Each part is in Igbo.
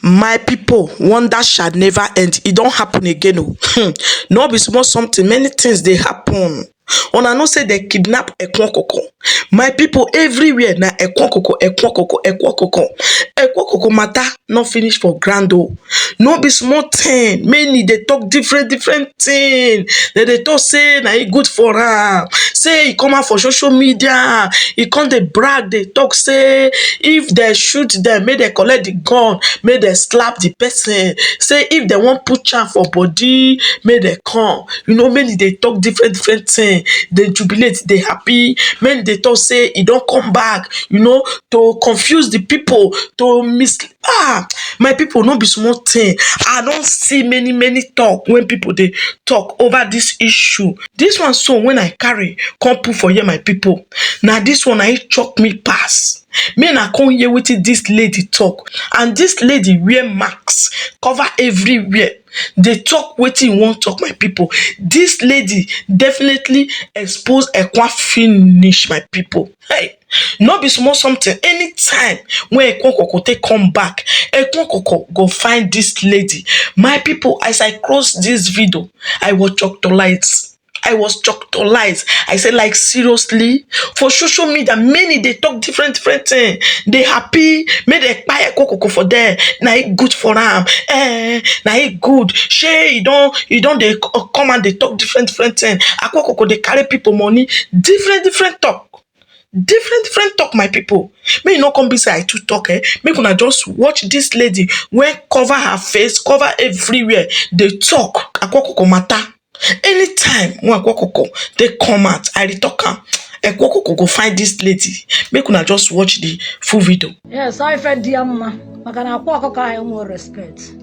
My people, wonder shall never end. It don't happen again. Oh. No be small something. Many things they happen. Una know say they kidnap Akwa Okuku. My people everywhere na Akwa Okuku, Akwa Okuku, Akwa Okuku. Akwa Okuku matter not finish for grand oh. No be small thing. Many they talk different thing. They talk say na it good for am. Say he come out for social media. He come they brag. They talk say if they shoot them, may they collect the gun, may they slap the person. Say if they want put charm for body, may they come. You know, many they talk different things. They jubilate, they happy. Many they talk say he don't come back, you know, to confuse the people, to my people, no be small thing. I don't see many talk when people they talk over this issue. This one so when I carry come put for here, my people. Now this one I choke me pass. Men I come here with this lady talk, and this lady wear masks, cover everywhere. They talk wetin won't talk, my people. This lady definitely expose Ekwa finish, my people. Hey, no be small something. Anytime when Ekwa Okuku take come back, Ekwa Okuku go find this lady. My people, as I cross this video, I was shocked to lights. I said, like, seriously? For social media, many they talk different things. They happy, may they buy Akwa Okuku for there. Now it good for them. Now it good. Shey, you don't they come and they talk different things. Akwa Okuku they carry people money. Different talk. Different talk, my people. May you not come be say I too talk, eh? Make una just watch this lady when cover her face, cover everywhere. They talk Akwa Okuku matter. Anytime when Akwa Okuku they come out, I talk am. Akwa Okuku go find this lady. Make una just watch the full video. Yes, I fed the amma. Makana Akwa Okuku I more respect.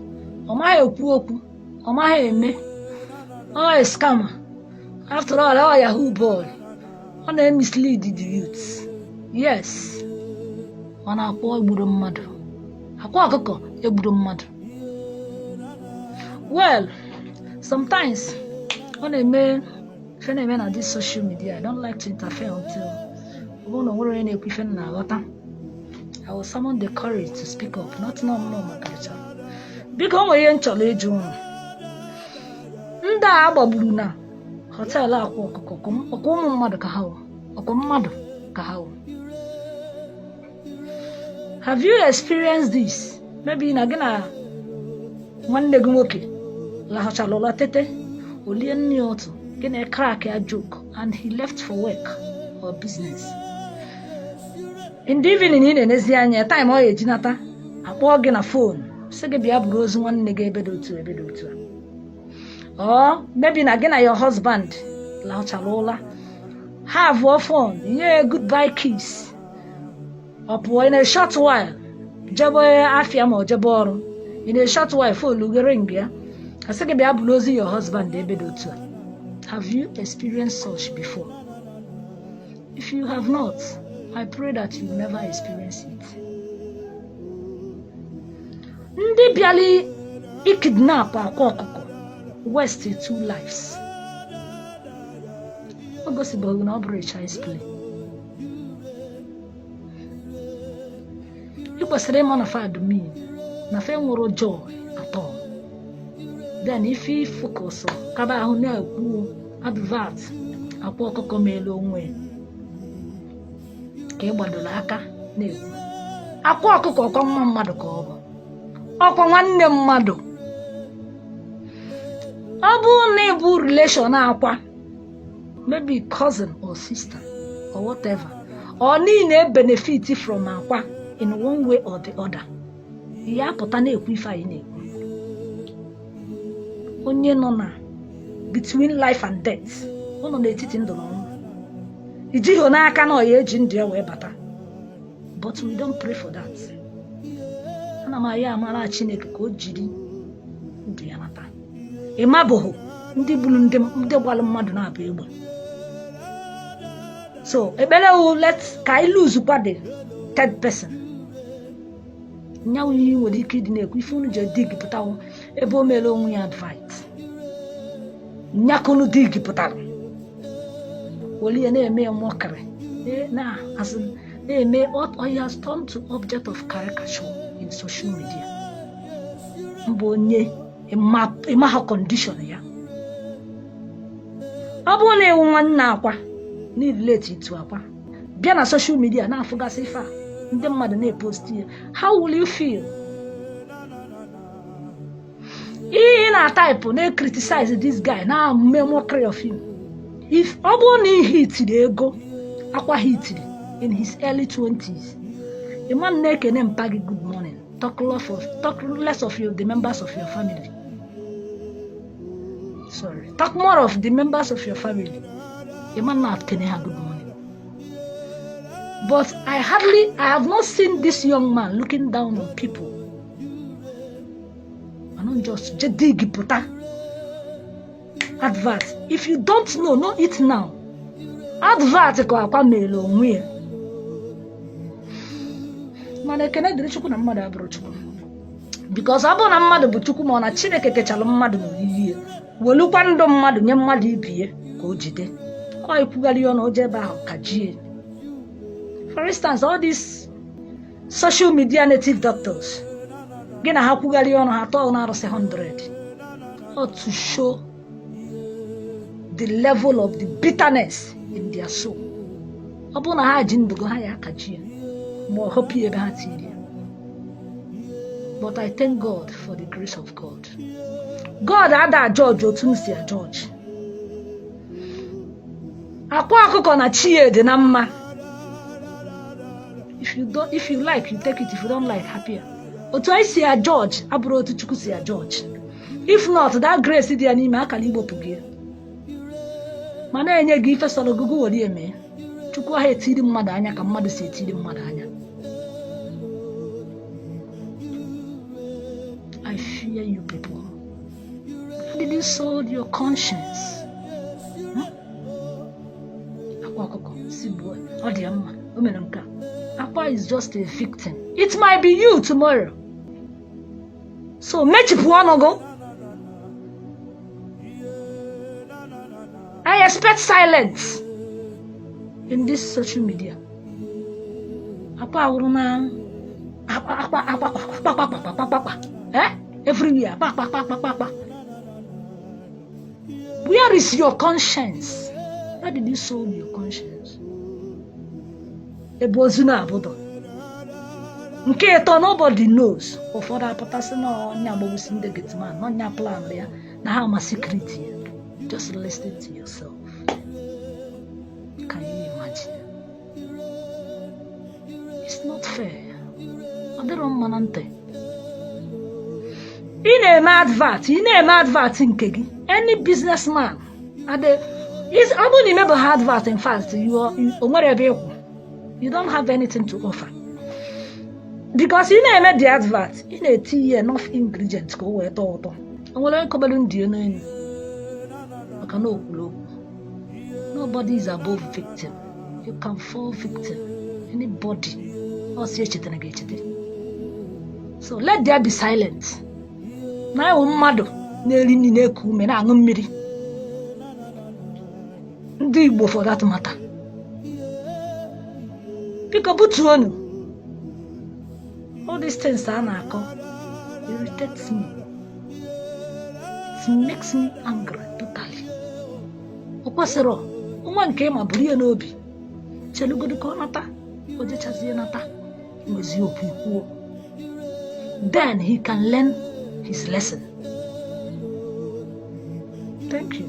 Oma okwu. Oma eme. Oh, a scammer. After all, oh Yahoo boy. On a mislead the youths. Yes. On a poor budo mother. Akwa Okuku a budo mother. Well, sometimes when I men on this social media, I don't like to interfere until I will summon the courage to speak up. Not no my culture. Because we ain't challenge you. Nda abagburu na hotel Akwa Okuku okum mmadụ ka ha. Have you experienced this? Maybe na gina nwanne gị nwoke la hachalola tete olie nni otu gina crack a joke and he left for work or business. In the evening in enezi anya time o ejinata akpọ gị na phone sị gị bịa buru ozu nwanne gị ebe dị otu. Or maybe na gị na your husband la hachalola have a phone, yeah, goodbye kiss. Or in a short while, jabo afia mo jabo in a short while for lugering ya. I say be abulozing your husband too. Have you experienced such before? If you have not, I pray that you will never experience it. Ndi biali ikidnap Akwa Okuku wasted 2 lives. Ogosibo na obere child's play. You kwesịrị ịma na fad mean na fe nwere joy at all. Then if you focus kaba ahụ na-ekwu advert Akwa Okuku mele onwe ka ịgbadola aka na-ekwu Akwa Okuku ọkwa nwa mmadụ ka ọ bụ ọkwa nwanne mmadụ. Ọ bụ na ịbụ relation Akwa, maybe cousin or sister or whatever, or niile benefit from Akwa in one way or the other. Ya pụta na-ekwu ife anyị na-ekwu. Onye nọ na between life and death, ọ nọ n'etiti ndụ na ọnwụ. Ijighị n'aka na ọ ya eji ndụ ya wee bata. But we don't pray for that. Ana m aya amara Chineke ka o jiri ndụ ya nata. Ịmabụghị ndị gburu ndị gbalụ mmadụ na-abụ egbe. So ebele let ka I lose kwa the third person. Nyawu yi nwere ike ịdị na-ekwu ife unu je dig pụtawo ebe o mere onwe ya advice. Nyakunu dig pụtara. Woli na-eme mockery. He has turned to object of caricature in social media. mbụ onye ịma ha condition ya. Ọ bụrụ na ịwụ nwanne Akwa na relate to Akwa bịa na social media na-afụgasị ife a ndị mmadụ na-epost ya, how will you feel? Ị na-type na-criticize this guy na-eme mockery of him. If ọ bụrụ na ihe itiri ego Akwa hitiri in his early 20s, a man na-ekene mpa gị good morning, talk less of you, the members of your family. Sorry, talk more of the members of your family. A man not kene her good morning. But I have not seen this young man looking down on people. I don't just dig puta advert. If you don't know, know it now. Advert ko Akwa melo onwe. Mana ekene dịrị Chukwu na mmadụ abụrụ Chukwu. Because ọ bụ na mmadụ bụ Chukwu ma ọ na Chineke kechalụ mmadụ n'oyiyi, welukwa ndụ mmadụ nye mmadụ ibie ka o jide. Ọ ekwugharị ọnụ o jebe ahụ ka jie. For instance, all these social media native doctors, gị na ha kwugharị ọnụ ha tọọ na arụsị 100. Or to show the level of the bitterness in their soul. Ọ bụ na ha ji ndụ ha ya aka jie. But I thank God for the grace of God. God ada judge otunsi a judge. Akwa Okuku na chie dị na mma. If you like, you take it. If you don't like, happier. Otu I see a judge, abụrụ otu Chukwu si a judge. If not, that grace dị ya n'ime aka Igbo pụgie. Mana enye gị ife sọrọ gugu wori eme. Chukwu ha etiri mmadụ anya ka mmadụ si etiri mmadụ anya. I fear you people. How did you sold your conscience? Akwa Okuku, si boy, ọ dị mma, o mere nke a. Akwa is just a victim. It might be you tomorrow. So mechipụ ọnụ go. I expect silence in this social media. Akwa wụrụ na everywhere. Where is your conscience? Where did you sold your conscience? Ebozuna abodo. Nke eto nobody knows. Ụfọdụ apụtasị na onye agbagbusi ndị getman, na onye plan ya na ha ma secret ya. Just listen to yourself. Can you imagine? It's not fair. Ọ dịrọ mma na ntị. Ị na-eme advert nke gị. Any businessman ọ bụ na imebe ha advert, in fact, o nwere ebe ịkwụ. You don't have anything to offer. Because ị na-eme the advert, ị na-etinye enough ingredients ka o wee tọọ ụtọ. O nwere nkọbelu ndị enu maka na okwulu okwu. Nobody is above victim. You can fall victim. Anybody. So let there be silence. Na ewu mmadụ na-eri nri na-eku ume na-aṅụ mmiri. Ndị Igbo for that matter. Biko butuonu. All these things a na-akọ irritates me. It makes me angry totally. O kwesịrị nwa nke ma buru ya n'obi. Chelugodu ka ọ nata. O jechazie nata. Nwezi okwu ikwuo. Then he can learn his lesson. Thank you.